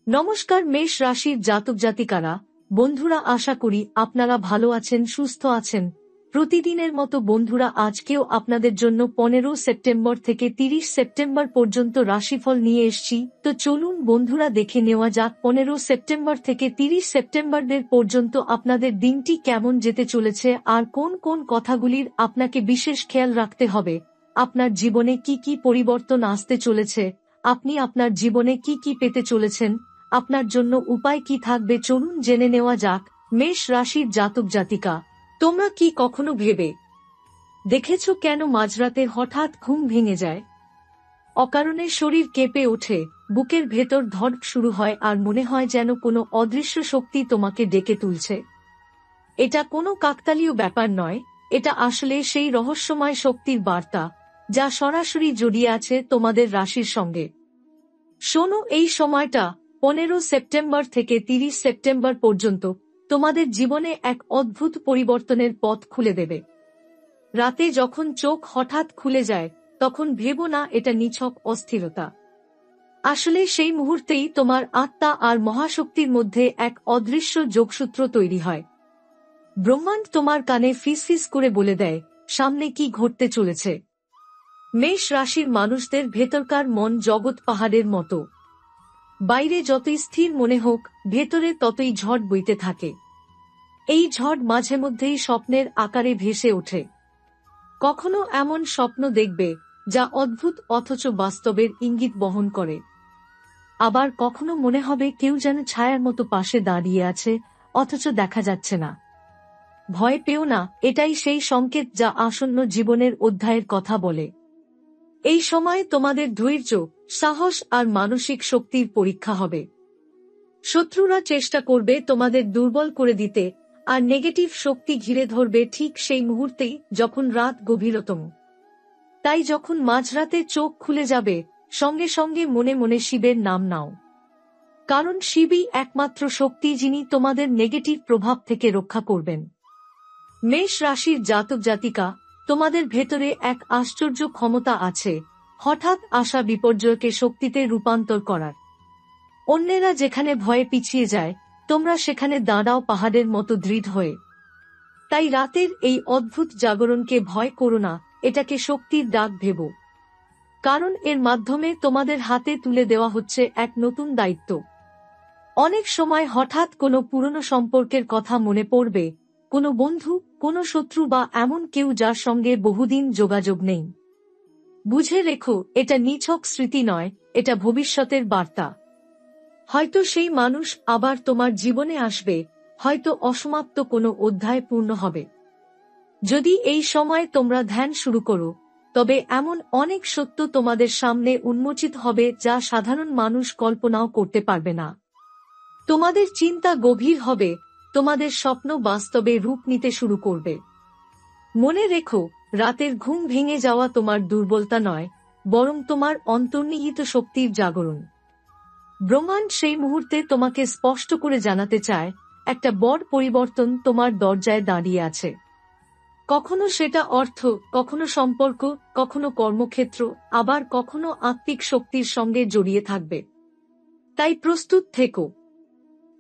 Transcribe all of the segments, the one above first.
নমস্কার মেষ রাশির জাতক জাতিকারা, বন্ধুরা, আশা করি আপনারা ভালো আছেন, সুস্থ আছেন। প্রতিদিনের মতো বন্ধুরা, আজকেও আপনাদের জন্য 15 সেপ্টেম্বর থেকে 30 সেপ্টেম্বর পর্যন্ত রাশিফল নিয়ে এসেছি। তো চলুন বন্ধুরা, দেখে নেওয়া যাক 15 সেপ্টেম্বর থেকে 30 সেপ্টেম্বরের পর্যন্ত আপনাদের দিনটি কেমন যেতে চলেছে আর কোন কোন কথাগুলির আপনাকে বিশেষ খেয়াল রাখতে হবে। আপনার জীবনে কি কি পরিবর্তন আসতে চলেছে, আপনি আপনার জীবনে কি কি পেতে চলেছেন, আপনার জন্য উপায় কি থাকবে, চলুন জেনে নেওয়া যাক। মেষ রাশির জাতক জাতিকা, তোমরা কি কখনো ভেবে দেখেছ কেন মাঝরাতে হঠাৎ ঘুম ভেঙে যায়? অকারণে শরীর কেঁপে ওঠে, বুকের ভেতর ধড় শুরু হয় আর মনে হয় যেন কোনো অদৃশ্য শক্তি তোমাকে ডেকে তুলছে। এটা কোনো কাকতালীয় ব্যাপার নয়, এটা আসলে সেই রহস্যময় শক্তির বার্তা যা সরাসরি জড়িয়ে আছে তোমাদের রাশির সঙ্গে। শোনো, এই সময়টা 15 সেপ্টেম্বর থেকে 30 সেপ্টেম্বর পর্যন্ত তোমাদের জীবনে এক অদ্ভুত পরিবর্তনের পথ খুলে দেবে। রাতে যখন চোখ হঠাৎ খুলে যায়, তখন ভেবো না এটা নিছক অস্থিরতা। আসলে সেই মুহূর্তেই তোমার আত্মা আর মহাশক্তির মধ্যে এক অদৃশ্য যোগসূত্র তৈরি হয়। ব্রহ্মাণ্ড তোমার কানে ফিসফিস করে বলে দেয় সামনে কি ঘটতে চলেছে। মেষ রাশির মানুষদের ভেতরকার মন জগৎ পাহাড়ের মতো। বাইরে যতই স্থির মনে হোক, ভেতরে ততই ঝড় বইতে থাকে। এই ঝড় মাঝে মধ্যেই স্বপ্নের আকারে ভেসে ওঠে। কখনো এমন স্বপ্ন দেখবে যা অদ্ভুত অথচ বাস্তবের ইঙ্গিত বহন করে। আবার কখনো মনে হবে কেউ যেন ছায়ার মতো পাশে দাঁড়িয়ে আছে, অথচ দেখা যাচ্ছে না। ভয় পেও না, এটাই সেই সংকেত যা আসন্ন জীবনের অধ্যায়ের কথা বলে। এই সময় তোমাদের ধৈর্য, সাহস আর মানসিক শক্তির পরীক্ষা হবে। শত্রুরা চেষ্টা করবে তোমাদের দুর্বল করে দিতে, আর নেগেটিভ শক্তি ঘিরে ধরবে ঠিক সেই মুহূর্তেই যখন রাত গভীরতম। তাই যখন মাঝরাতে চোখ খুলে যাবে, সঙ্গে সঙ্গে মনে মনে শিবের নাম নাও। কারণ শিবই একমাত্র শক্তি যিনি তোমাদের নেগেটিভ প্রভাব থেকে রক্ষা করবেন। মেষ রাশির জাতক জাতিকা, তোমাদের ভেতরে এক আশ্চর্য ক্ষমতা আছে হঠাৎ আসা বিপর্যয়কে শক্তিতে রূপান্তর করার। অন্যেরা যেখানে ভয়ে পিছিয়ে যায়, তোমরা সেখানে দাঁড়াও পাহাড়ের মতো দৃঢ় হয়ে। তাই রাতের এই অদ্ভুত জাগরণকে ভয় করো না, এটাকে শক্তির ডাক ভেবো। কারণ এর মাধ্যমে তোমাদের হাতে তুলে দেওয়া হচ্ছে এক নতুন দায়িত্ব। অনেক সময় হঠাৎ কোনো পুরনো সম্পর্কের কথা মনে পড়বে, কোনো বন্ধু, কোনো শত্রু বা এমন কেউ যার সঙ্গে বহুদিন যোগাযোগ নেই। বুঝে রেখো, এটা নিছক স্মৃতি নয়, এটা ভবিষ্যতের বার্তা। হয়তো সেই মানুষ আবার তোমার জীবনে আসবে, হয়তো অসমাপ্ত কোনো অধ্যায় পূর্ণ হবে। যদি এই সময় তোমরা ধ্যান শুরু করো, তবে এমন অনেক সত্য তোমাদের সামনে উন্মোচিত হবে যা সাধারণ মানুষ কল্পনাও করতে পারবে না। তোমাদের চিন্তা গভীর হবে, তোমাদের স্বপ্ন বাস্তবে রূপ নিতে শুরু করবে। মনে রেখো, রাতের ঘুম ভেঙে যাওয়া তোমার দুর্বলতা নয়, বরং তোমার অন্তর্নিহিত শক্তির জাগরণ। ব্রহ্মাণ্ড সেই মুহূর্তে তোমাকে স্পষ্ট করে জানাতে চায়, একটা বড় পরিবর্তন তোমার দরজায় দাঁড়িয়ে আছে। কখনো সেটা অর্থ, কখনো সম্পর্ক, কখনো কর্মক্ষেত্র, আবার কখনো আত্মিক শক্তির সঙ্গে জড়িয়ে থাকবে। তাই প্রস্তুত থেকো।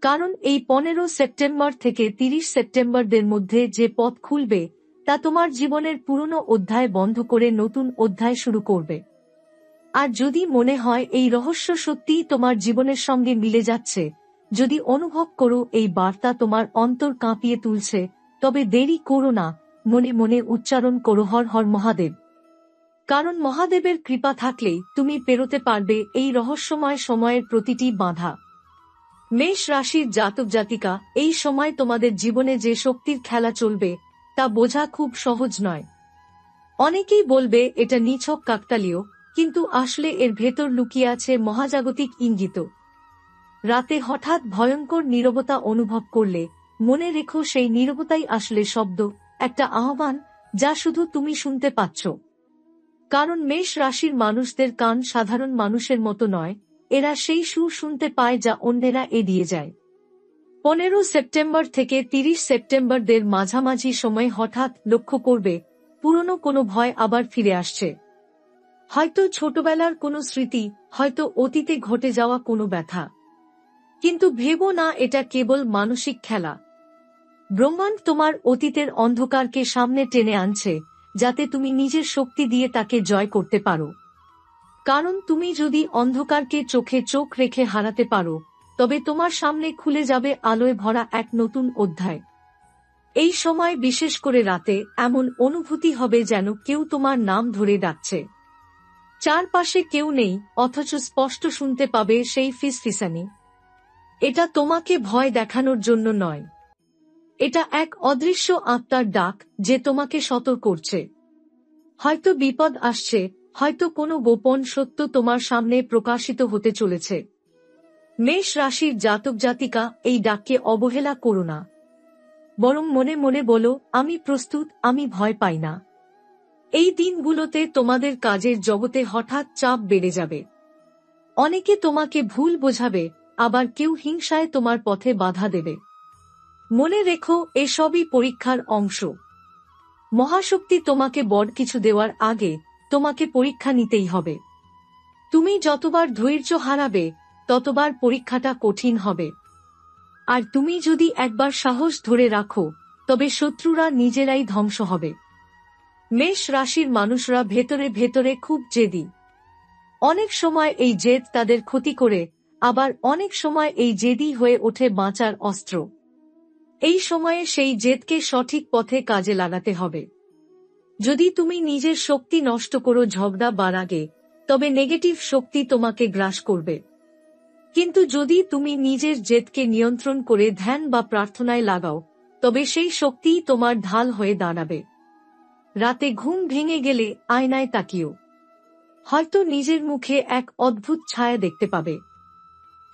কারণ এই 15 সেপ্টেম্বর থেকে 30 সেপ্টেম্বরদের মধ্যে যে পথ খুলবে, তা তোমার জীবনের পুরনো অধ্যায় বন্ধ করে নতুন অধ্যায় শুরু করবে। আর যদি মনে হয় এই রহস্য সত্যিই তোমার জীবনের সঙ্গে মিলে যাচ্ছে, যদি অনুভব করো এই বার্তা তোমার অন্তর কাঁপিয়ে তুলছে, তবে দেরি করো না, মনে মনে উচ্চারণ করো হর হর মহাদেব। কারণ মহাদেবের কৃপা থাকলেই তুমি পেরোতে পারবে এই রহস্যময় সময়ের প্রতিটি বাধা। মেষ রাশির জাতক জাতিকা, এই সময় তোমাদের জীবনে যে শক্তির খেলা চলবে তা বোঝা খুব সহজ নয়। অনেকেই বলবে এটা নিছক কাকতালীয়, কিন্তু আসলে এর ভেতর লুকিয়ে আছে মহাজাগতিক ইঙ্গিত। রাতে হঠাৎ ভয়ঙ্কর নীরবতা অনুভব করলে মনে রেখো সেই নীরবতাই আসলে শব্দ, একটা আহ্বান যা শুধু তুমি শুনতে পাচ্ছ। কারণ মেষ রাশির মানুষদের কান সাধারণ মানুষের মতো নয়, এরা সেই সুর শুনতে পায় যা অন্যেরা এড়িয়ে যায়। 15 সেপ্টেম্বর থেকে 30 সেপ্টেম্বরদের মাঝামাঝি সময় হঠাৎ লক্ষ্য করবে পুরনো কোনো ভয় আবার ফিরে আসছে। হয়তো ছোটবেলার কোনো স্মৃতি, হয়তো অতীতে ঘটে যাওয়া কোনো ব্যথা। কিন্তু ভেবো না এটা কেবল মানসিক খেলা। ব্রহ্মাণ্ড তোমার অতীতের অন্ধকারকে সামনে টেনে আনছে, যাতে তুমি নিজের শক্তি দিয়ে তাকে জয় করতে পারো। কারণ তুমি যদি অন্ধকারকে চোখে চোখ রেখে হারাতে পারো, তবে তোমার সামনে খুলে যাবে আলোয় ভরা এক নতুন অধ্যায়। এই সময় বিশেষ করে রাতে এমন অনুভূতি হবে যেন কেউ তোমার নাম ধরে ডাকছে। চারপাশে কেউ নেই, অথচ স্পষ্ট শুনতে পাবে সেই ফিসফিসানি। এটা তোমাকে ভয় দেখানোর জন্য নয়। এটা এক অদৃশ্য আত্মার ডাক, যে তোমাকে সতর্ক করছে। হয়তো বিপদ আসছে, হয়তো কোনো গোপন সত্য তোমার সামনে প্রকাশিত হতে চলেছে। মেষ রাশির জাতক জাতিকা, এই ডাককে অবহেলা করো না। বরং মনে মনে বলো, আমি প্রস্তুত, আমি ভয় পাই না। এই দিনগুলোতে তোমাদের কাজের জগতে হঠাৎ চাপ বেড়ে যাবে। অনেকে তোমাকে ভুল বোঝাবে, আবার কেউ হিংসায় তোমার পথে বাধা দেবে। মনে রেখো, এসবই পরীক্ষার অংশ। মহাশক্তি তোমাকে বড় কিছু দেওয়ার আগে তোমাকে পরীক্ষা নিতেই হবে। তুমি যতবার ধৈর্য হারাবে, ততবার পরীক্ষাটা কঠিন হবে। আর তুমি যদি একবার সাহস ধরে রাখো, তবে শত্রুরা নিজেরাই ধ্বংস হবে। মেষ রাশির মানুষরা ভেতরে ভেতরে খুব জেদি। অনেক সময় এই জেদ তাদের ক্ষতি করে, আবার অনেক সময় এই জেদি হয়ে ওঠে বাঁচার অস্ত্র। এই সময়ে সেই জেদকে সঠিক পথে কাজে লাগাতে হবে। যদি তুমি নিজের শক্তি নষ্ট করো ঝগড়া বা রাগে, তবে নেগেটিভ শক্তি তোমাকে গ্রাস করবে। কিন্তু যদি তুমি নিজের জেদকে নিয়ন্ত্রণ করে ধ্যান বা প্রার্থনায় লাগাও, তবে সেই শক্তিই তোমার ঢাল হয়ে দাঁড়াবে। রাতে ঘুম ভেঙে গেলে আয়নায় তাকিও। হয়তো নিজের মুখে এক অদ্ভুত ছায়া দেখতে পাবে।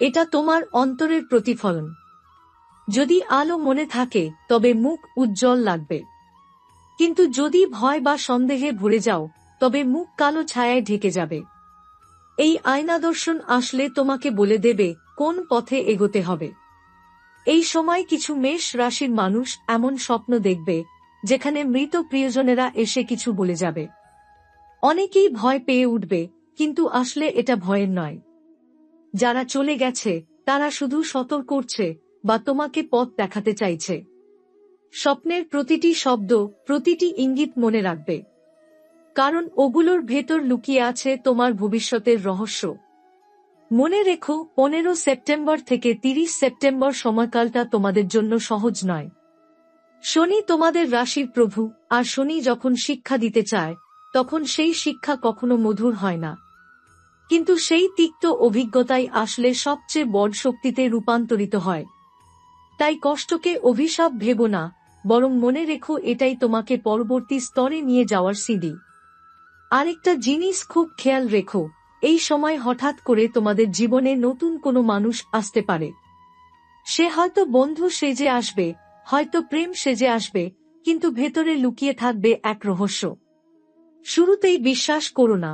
এটা তোমার অন্তরের প্রতিফলন। যদি আলো মনে থাকে, তবে মুখ উজ্জ্বল লাগবে। কিন্তু যদি ভয় বা সন্দেহে ভরে যাও, তবে মুখ কালো ছায়ায় ঢেকে যাবে। এই আয়নাদর্শন আসলে তোমাকে বলে দেবে কোন পথে এগোতে হবে। এই সময় কিছু মেষ রাশির মানুষ এমন স্বপ্ন দেখবে, যেখানে মৃত প্রিয়জনেরা এসে কিছু বলে যাবে। অনেকেই ভয় পেয়ে উঠবে, কিন্তু আসলে এটা ভয়ের নয়। যারা চলে গেছে তারা শুধু সতর্ক করছে বা তোমাকে পথ দেখাতে চাইছে। স্বপ্নের প্রতিটি শব্দ, প্রতিটি ইঙ্গিত মনে রাখবে, কারণ ওগুলোর ভেতর লুকিয়ে আছে তোমার ভবিষ্যতের রহস্য। মনে রেখো, 15 সেপ্টেম্বর থেকে 30 সেপ্টেম্বর সময়কালটা তোমাদের জন্য সহজ নয়। শনি তোমাদের রাশির প্রভু, আর শনি যখন শিক্ষা দিতে চায়, তখন সেই শিক্ষা কখনো মধুর হয় না। কিন্তু সেই তিক্ত অভিজ্ঞতাই আসলে সবচেয়ে বড় শক্তিতে রূপান্তরিত হয়। তাই কষ্টকে অভিশাপ ভেবো না, বরং মনে রেখো এটাই তোমাকে পরবর্তী স্তরে নিয়ে যাওয়ার সিঁড়ি। আরেকটা জিনিস খুব খেয়াল রেখো, এই সময় হঠাৎ করে তোমাদের জীবনে নতুন কোনো মানুষ আসতে পারে। সে হয়তো বন্ধু সেজে আসবে, হয়তো প্রেম সেজে আসবে, কিন্তু ভেতরে লুকিয়ে থাকবে এক রহস্য। শুরুতেই বিশ্বাস করো না।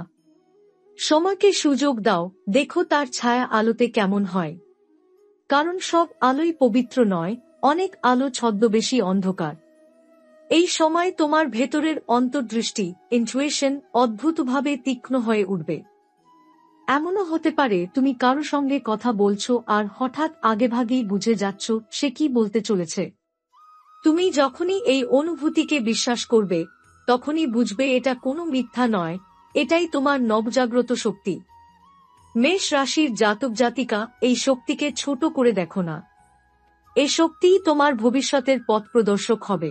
সময়কে সুযোগ দাও, দেখো তার ছায়া আলোতে কেমন হয়। কারণ সব আলোই পবিত্র নয়, অনেক আলো ছদ্মবেশী অন্ধকার। এই সময় তোমার ভেতরের অন্তর্দৃষ্টি, ইনটুইশন অদ্ভুতভাবে তীক্ষ্ণ হয়ে উঠবে। এমনও হতে পারে তুমি কারো সঙ্গে কথা বলছো আর হঠাৎ আগেভাগেই বুঝে যাচ্ছ সে কি বলতে চলেছে। তুমি যখনই এই অনুভূতিকে বিশ্বাস করবে, তখনই বুঝবে এটা কোনো মিথ্যা নয়, এটাই তোমার নবজাগ্রত শক্তি। মেষ রাশির জাতক জাতিকা, এই শক্তিকে ছোট করে দেখো না। এই শক্তিই তোমার ভবিষ্যতের পথ প্রদর্শক হবে।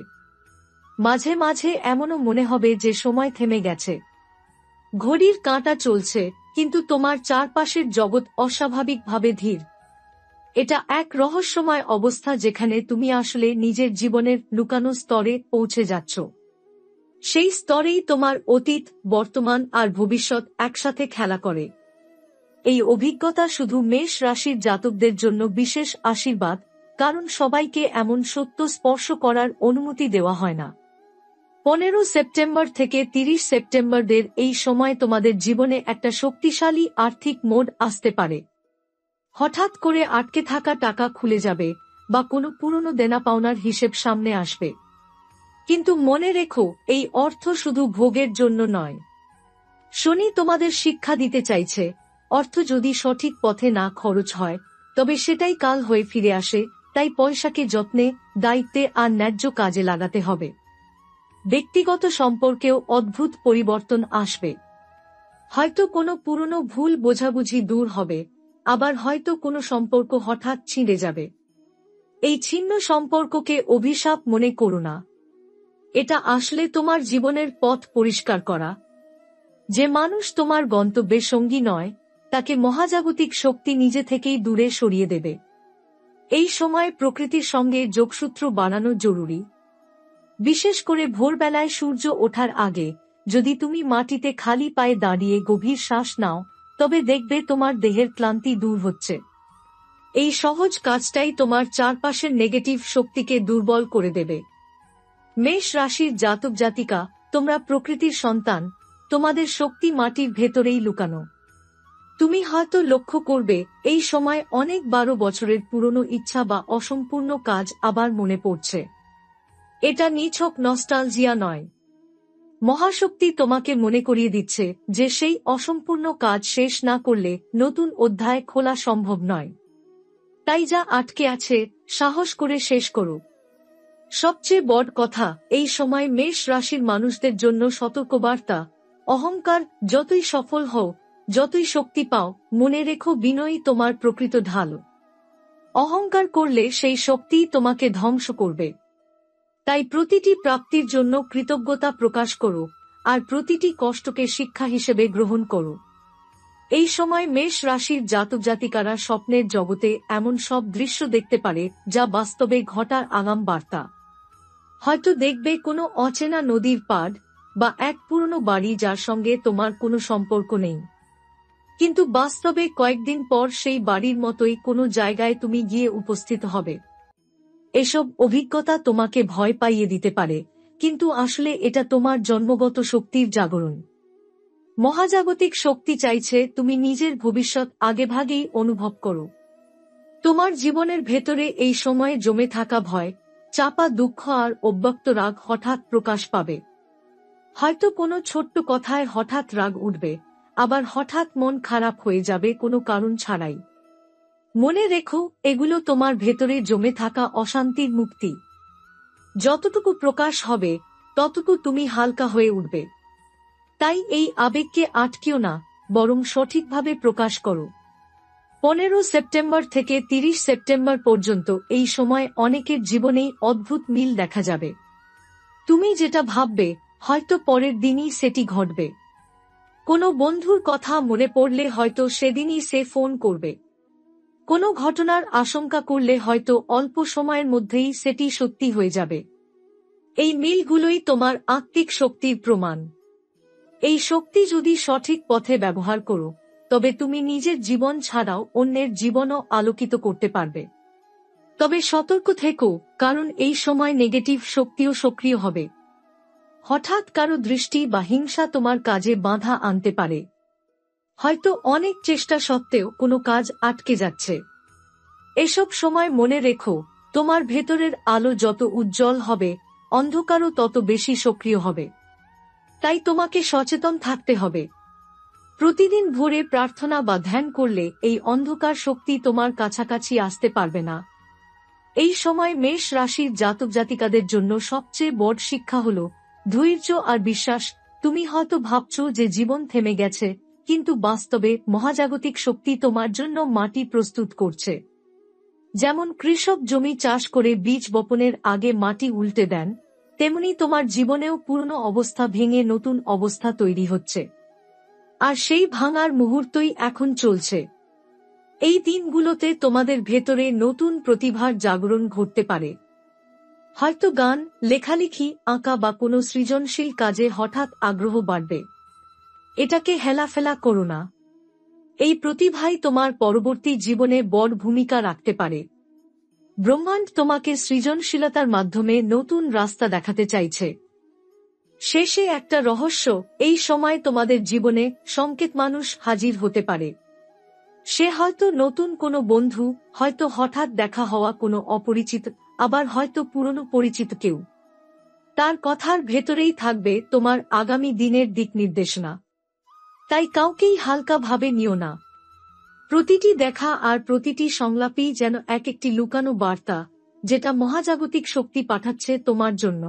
মাঝে মাঝে এমনও মনে হবে যে সময় থেমে গেছে। ঘড়ির কাঁটা চলছে, কিন্তু তোমার চারপাশের জগৎ অস্বাভাবিকভাবে ধীর। এটা এক রহস্যময় অবস্থা, যেখানে তুমি আসলে নিজের জীবনের লুকানো স্তরে পৌঁছে যাচ্ছ। সেই স্তরেই তোমার অতীত, বর্তমান আর ভবিষ্যৎ একসাথে খেলা করে। এই অভিজ্ঞতা শুধু মেষ রাশির জাতকদের জন্য বিশেষ আশীর্বাদ, কারণ সবাইকে এমন সত্য স্পর্শ করার অনুমতি দেওয়া হয় না। 15 সেপ্টেম্বর থেকে 30 সেপ্টেম্বরদের এই সময় তোমাদের জীবনে একটা শক্তিশালী আর্থিক মোড় আসতে পারে। হঠাৎ করে আটকে থাকা টাকা খুলে যাবে, বা কোনো পুরনো দেনা পাওনার হিসেব সামনে আসবে। কিন্তু মনে রেখো, এই অর্থ শুধু ভোগের জন্য নয়। শনি তোমাদের শিক্ষা দিতে চাইছে, অর্থ যদি সঠিক পথে না খরচ হয়, তবে সেটাই কাল হয়ে ফিরে আসে, তাই পয়সাকে যত্নে, দায়িত্বে আর ন্যায্য কাজে লাগাতে হবে। ব্যক্তিগত সম্পর্কেও অদ্ভুত পরিবর্তন আসবে। হয়তো কোনো পুরনো ভুল বোঝাবুঝি দূর হবে, আবার হয়তো কোনো সম্পর্ক হঠাৎ ছিঁড়ে যাবে। এই ছিন্ন সম্পর্ককে অভিশাপ মনে করো না। এটা আসলে তোমার জীবনের পথ পরিষ্কার করা। যে মানুষ তোমার গন্তব্যের সঙ্গী নয়, তাকে মহাজাগতিক শক্তি নিজে থেকেই দূরে সরিয়ে দেবে। এই সময় প্রকৃতির সঙ্গে যোগসূত্র বানানো জরুরি। বিশেষ করে ভোরবেলায় সূর্য ওঠার আগে যদি তুমি মাটিতে খালি পায়ে দাঁড়িয়ে গভীর শ্বাস নাও, তবে দেখবে তোমার দেহের ক্লান্তি দূর হচ্ছে। এই সহজ কাজটাই তোমার চারপাশের নেগেটিভ শক্তিকে দুর্বল করে দেবে। মেষ রাশির জাতক জাতিকা, তোমরা প্রকৃতির সন্তান, তোমাদের শক্তি মাটির ভেতরেই লুকানো। তুমি হয়তো লক্ষ্য করবে এই সময় অনেক 12 বছরের পুরনো ইচ্ছা বা অসম্পূর্ণ কাজ আবার মনে পড়ছে। এটা নিছক নস্টালজিয়া নয়। মহাশক্তি তোমাকে মনে করিয়ে দিচ্ছে যে সেই অসম্পূর্ণ কাজ শেষ না করলে নতুন অধ্যায় খোলা সম্ভব নয়। তাই যা আটকে আছে সাহস করে শেষ করো। সবচেয়ে বড় কথা, এই সময় মেষ রাশির মানুষদের জন্য সতর্কবার্তা। অহংকার, যতই সফল হও, যতই শক্তি পাও, মনে রেখো বিনয়ই তোমার প্রকৃত ঢাল। অহংকার করলে সেই শক্তিই তোমাকে ধ্বংস করবে। তাই প্রতিটি প্রাপ্তির জন্য কৃতজ্ঞতা প্রকাশ করো, আর প্রতিটি কষ্টকে শিক্ষা হিসেবে গ্রহণ করো। এই সময় মেষ রাশির জাতক জাতিকারা স্বপ্নের জগতে এমন সব দৃশ্য দেখতে পারে যা বাস্তবে ঘটার আগাম বার্তা। হয়তো দেখবে কোনো অচেনা নদীর পাড় বা এক পুরনো বাড়ি যার সঙ্গে তোমার কোনো সম্পর্ক নেই, কিন্তু বাস্তবে কয়েকদিন পর সেই বাড়ির মতোই কোনো জায়গায় তুমি গিয়ে উপস্থিত হবে। এসব অভিজ্ঞতা তোমাকে ভয় পাইয়ে দিতে পারে, কিন্তু আসলে এটা তোমার জন্মগত শক্তির জাগরণ। মহাজাগতিক শক্তি চাইছে তুমি নিজের ভবিষ্যৎ আগেভাগেই অনুভব করো। তোমার জীবনের ভেতরে এই সময়ে জমে থাকা ভয়, চাপা দুঃখ আর অব্যক্ত রাগ হঠাৎ প্রকাশ পাবে। হয়তো কোনো ছোট্ট কথায় হঠাৎ রাগ উঠবে, আবার হঠাৎ মন খারাপ হয়ে যাবে কোনো কারণ ছাড়াই। মনে রেখো, এগুলো তোমার ভেতরে জমে থাকা অশান্তির মুক্তি। যতটুকু প্রকাশ হবে ততটুকু তুমি হালকা হয়ে উঠবে। তাই এই আবেগকে আটকিও না, বরং সঠিকভাবে প্রকাশ করো। 15 সেপ্টেম্বর থেকে 30 সেপ্টেম্বর পর্যন্ত এই সময় অনেকের জীবনেই অদ্ভুত মিল দেখা যাবে। তুমি যেটা ভাববে হয়তো পরের দিনই সেটি ঘটবে। কোনো বন্ধুর কথা মনে পড়লে হয়তো সেদিনই সে ফোন করবে। কোনো ঘটনার আশঙ্কা করলে হয়তো অল্প সময়ের মধ্যেই সেটি সত্যি হয়ে যাবে। এই মিলগুলোই তোমার আত্মিক শক্তির প্রমাণ। এই শক্তি যদি সঠিক পথে ব্যবহার করো, তবে তুমি নিজের জীবন ছাড়াও অন্যের জীবনও আলোকিত করতে পারবে। তবে সতর্ক থেকো, কারণ এই সময় নেগেটিভ শক্তিও সক্রিয় হবে। হঠাৎ কারো দৃষ্টি বা হিংসা তোমার কাজে বাধা আনতে পারে। হয়তো অনেক চেষ্টা সত্ত্বেও কোনো কাজ আটকে যাচ্ছে। এসব সময় মনে রেখো, তোমার ভেতরের আলো যত উজ্জ্বল হবে, অন্ধকারও তত বেশি সক্রিয় হবে। তাই তোমাকে সচেতন থাকতে হবে। প্রতিদিন ভোরে প্রার্থনা বা ধ্যান করলে এই অন্ধকার শক্তি তোমার কাছাকাছি আসতে পারবে না। এই সময় মেষ রাশির জাতক জাতিকাদের জন্য সবচেয়ে বড় শিক্ষা হল ধৈর্য আর বিশ্বাস। তুমি হয়তো ভাবছ যে জীবন থেমে গেছে, কিন্তু বাস্তবে মহাজাগতিক শক্তি তোমার জন্য মাটি প্রস্তুত করছে। যেমন কৃষক জমি চাষ করে বীজ বপনের আগে মাটি উল্টে দেন, তেমনি তোমার জীবনেও পুরনো অবস্থা ভেঙে নতুন অবস্থা তৈরি হচ্ছে। আর সেই ভাঙার মুহূর্তই এখন চলছে। এই দিনগুলোতে তোমাদের ভেতরে নতুন প্রতিভার জাগরণ ঘটতে পারে। হয়তো গান, লেখালেখি, আঁকা বা কোনো সৃজনশীল কাজে হঠাৎ আগ্রহ বাড়বে। এটাকে হেলাফেলা করো না। এই প্রতিভাই তোমার পরবর্তী জীবনে বড় ভূমিকা রাখতে পারে। ব্রহ্মাণ্ড তোমাকে সৃজনশীলতার মাধ্যমে নতুন রাস্তা দেখাতে চাইছে। শেষে একটা রহস্য, এই সময় তোমাদের জীবনে সংকেত মানুষ হাজির হতে পারে। সে হয়তো নতুন কোনো বন্ধু, হয়তো হঠাৎ দেখা হওয়া কোনো অপরিচিত, আবার হয়তো পুরনো পরিচিত কেউ। তার কথার ভেতরেই থাকবে তোমার আগামী দিনের দিক নির্দেশনা। তাই কাউকেই হালকাভাবে নিও না। প্রতিটি দেখা আর প্রতিটি সংলাপই যেন এক একটি লুকানো বার্তা, যেটা মহাজাগতিক শক্তি পাঠাচ্ছে তোমার জন্য।